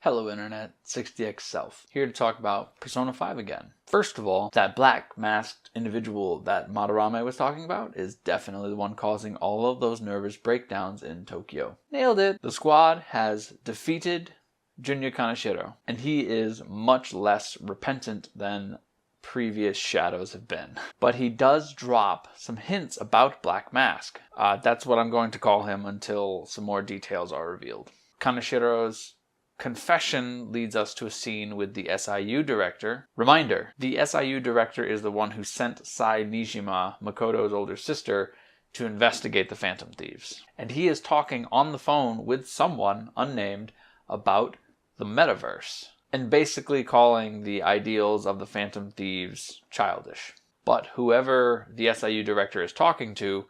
Hello Internet, 60x Self, here to talk about Persona 5 again. First of all, that black masked individual that Madarame was talking about is definitely the one causing all of those nervous breakdowns in Tokyo. Nailed it! The squad has defeated Junya Kaneshiro, and he is much less repentant than previous shadows have been. But he does drop some hints about Black Mask. That's what I'm going to call him until some more details are revealed. Kaneshiro's confession leads us to a scene with the SIU director. Reminder, the SIU director is the one who sent Sai Nijima, Makoto's older sister, to investigate the Phantom Thieves. And he is talking on the phone with someone, unnamed, about the metaverse, and basically calling the ideals of the Phantom Thieves childish. But whoever the SIU director is talking to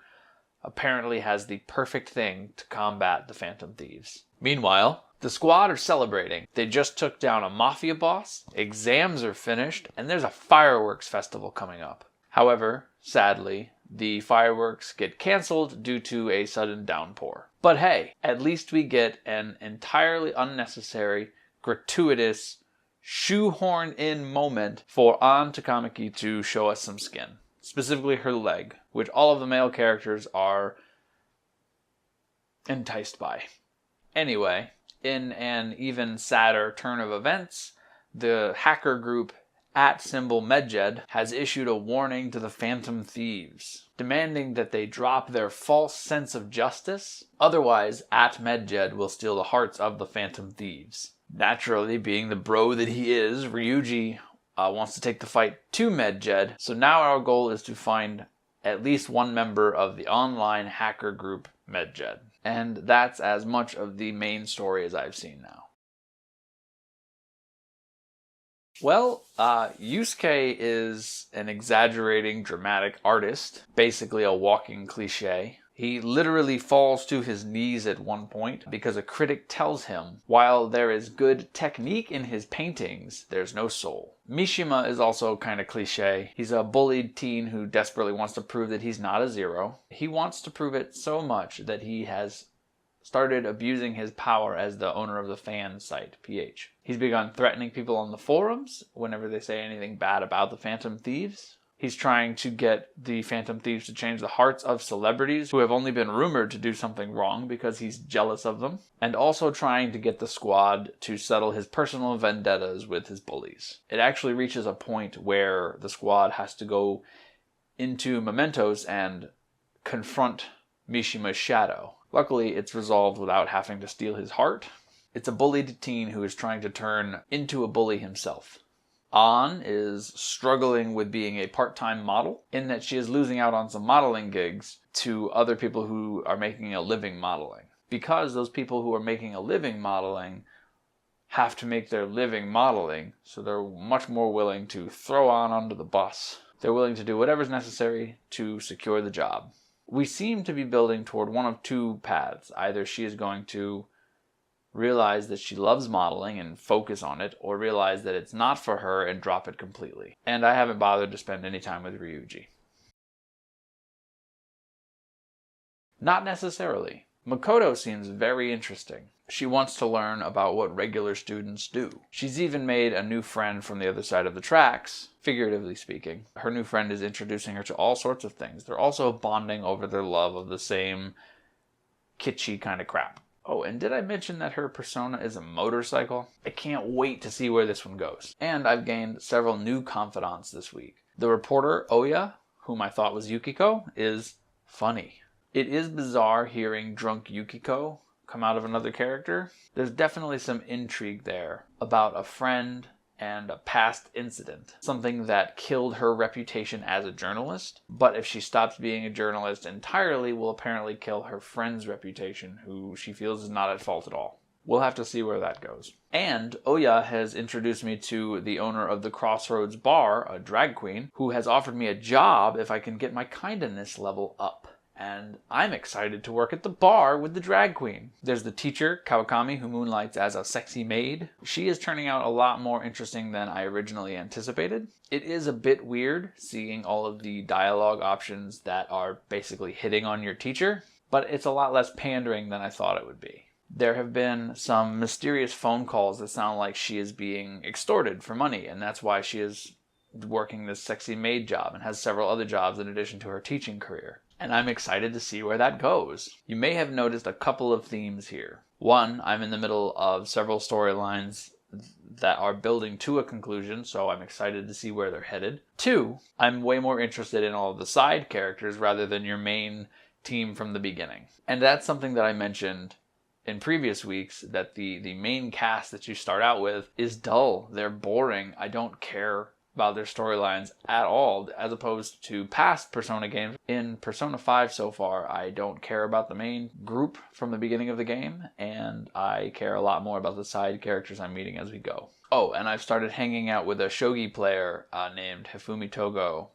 apparently has the perfect thing to combat the Phantom Thieves. Meanwhile, the squad are celebrating. They just took down a mafia boss, exams are finished, and there's a fireworks festival coming up. However, sadly, the fireworks get cancelled due to a sudden downpour. But hey, at least we get an entirely unnecessary, gratuitous, shoehorn-in moment for An Takamaki to show us some skin. Specifically her leg, which all of the male characters are enticed by. Anyway, in an even sadder turn of events, the hacker group @Medjed has issued a warning to the Phantom Thieves, demanding that they drop their false sense of justice, otherwise @Medjed will steal the hearts of the Phantom Thieves. Naturally, being the bro that he is, Ryuji wants to take the fight to Medjed, so now our goal is to find at least one member of the online hacker group Medjed. And that's as much of the main story as I've seen now. Well, Yusuke is an exaggerating, dramatic artist, basically a walking cliche. He literally falls to his knees at one point because a critic tells him, while there is good technique in his paintings, there's no soul. Mishima is also kind of cliche. He's a bullied teen who desperately wants to prove that he's not a zero. He wants to prove it so much that he has started abusing his power as the owner of the fan site, PH. He's begun threatening people on the forums whenever they say anything bad about the Phantom Thieves. He's trying to get the Phantom Thieves to change the hearts of celebrities who have only been rumored to do something wrong because he's jealous of them. And also trying to get the squad to settle his personal vendettas with his bullies. It actually reaches a point where the squad has to go into Mementos and confront Mishima's shadow. Luckily, it's resolved without having to steal his heart. It's a bullied teen who is trying to turn into a bully himself. An is struggling with being a part-time model in that she is losing out on some modeling gigs to other people who are making a living modeling. Because those people who are making a living modeling have to make their living modeling, so they're much more willing to throw An under the bus. They're willing to do whatever's necessary to secure the job. We seem to be building toward one of two paths. Either she is going to realize that she loves modeling and focus on it, or realize that it's not for her and drop it completely. And I haven't bothered to spend any time with Ryuji. Not necessarily. Makoto seems very interesting. She wants to learn about what regular students do. She's even made a new friend from the other side of the tracks, figuratively speaking. Her new friend is introducing her to all sorts of things. They're also bonding over their love of the same kitschy kind of crap. Oh, and did I mention that her persona is a motorcycle? I can't wait to see where this one goes. And I've gained several new confidants this week. The reporter, Oya, whom I thought was Yukiko, is funny. It is bizarre hearing drunk Yukiko come out of another character. There's definitely some intrigue there about a friend and a past incident, something that killed her reputation as a journalist, but if she stops being a journalist entirely, will apparently kill her friend's reputation, who she feels is not at fault at all. We'll have to see where that goes. And Oya has introduced me to the owner of the Crossroads Bar, a drag queen, who has offered me a job if I can get my kindness level up. And I'm excited to work at the bar with the drag queen. There's the teacher, Kawakami, who moonlights as a sexy maid. She is turning out a lot more interesting than I originally anticipated. It is a bit weird seeing all of the dialogue options that are basically hitting on your teacher, but it's a lot less pandering than I thought it would be. There have been some mysterious phone calls that sound like she is being extorted for money, and that's why she is working this sexy maid job and has several other jobs in addition to her teaching career. And I'm excited to see where that goes. You may have noticed a couple of themes here. One, I'm in the middle of several storylines that are building to a conclusion, so I'm excited to see where they're headed. Two, I'm way more interested in all of the side characters rather than your main team from the beginning. And that's something that I mentioned in previous weeks, that the main cast that you start out with is dull. They're boring. I don't care about their storylines at all, as opposed to past Persona games. In Persona 5 so far, I don't care about the main group from the beginning of the game, and I care a lot more about the side characters I'm meeting as we go. Oh, and I've started hanging out with a shogi player named Hifumi Togo,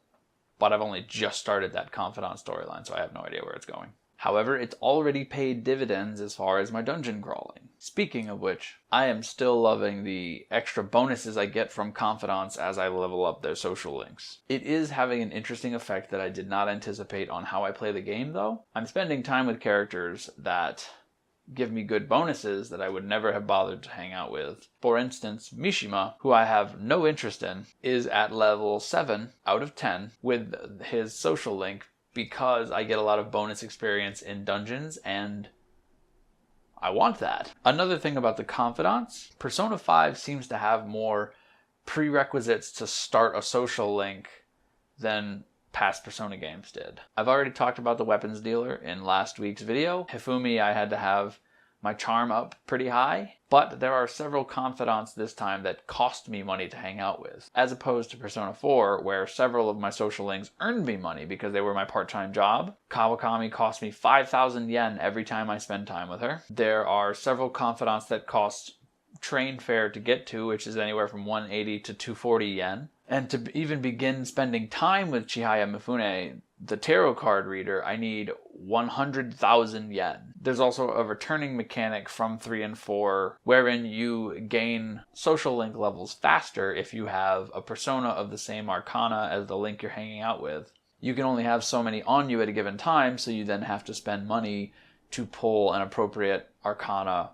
but I've only just started that Confidant storyline, so I have no idea where it's going. However, it's already paid dividends as far as my dungeon crawling. Speaking of which, I am still loving the extra bonuses I get from Confidants as I level up their social links. It is having an interesting effect that I did not anticipate on how I play the game, though. I'm spending time with characters that give me good bonuses that I would never have bothered to hang out with. For instance, Mishima, who I have no interest in, is at level 7 out of 10 with his social link, because I get a lot of bonus experience in dungeons, and I want that. Another thing about the Confidants, Persona 5 seems to have more prerequisites to start a social link than past Persona games did. I've already talked about the weapons dealer in last week's video. Hifumi, I had to have my charm up pretty high, but there are several Confidants this time that cost me money to hang out with, as opposed to Persona 4, where several of my social links earned me money because they were my part-time job. Kawakami cost me 5,000 yen every time I spend time with her. There are several Confidants that cost train fare to get to, which is anywhere from 180 to 240 yen. And to even begin spending time with Chihaya Mifune, the tarot card reader, I need 100,000 yen. There's also a returning mechanic from 3 and 4 wherein you gain social link levels faster if you have a persona of the same arcana as the link you're hanging out with. You can only have so many on you at a given time, so you then have to spend money to pull an appropriate arcana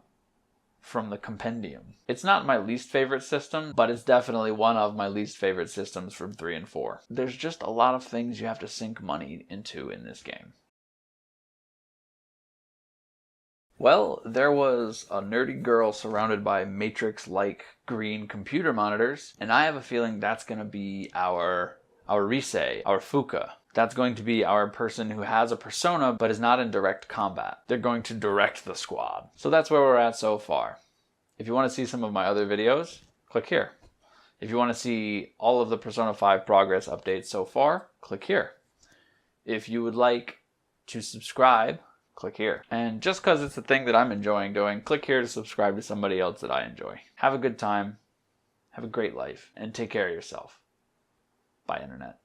from the compendium. It's not my least favorite system, but it's definitely one of my least favorite systems from 3 and 4. There's just a lot of things you have to sink money into in this game. Well, there was a nerdy girl surrounded by matrix-like green computer monitors, and I have a feeling that's going to be our Risei, our Fuka. That's going to be our person who has a persona but is not in direct combat. They're going to direct the squad. So that's where we're at so far. If you want to see some of my other videos, click here. If you want to see all of the Persona 5 progress updates so far, click here. If you would like to subscribe, click here. And just because it's the thing that I'm enjoying doing, click here to subscribe to somebody else that I enjoy. Have a good time, have a great life, and take care of yourself. Bye, Internet.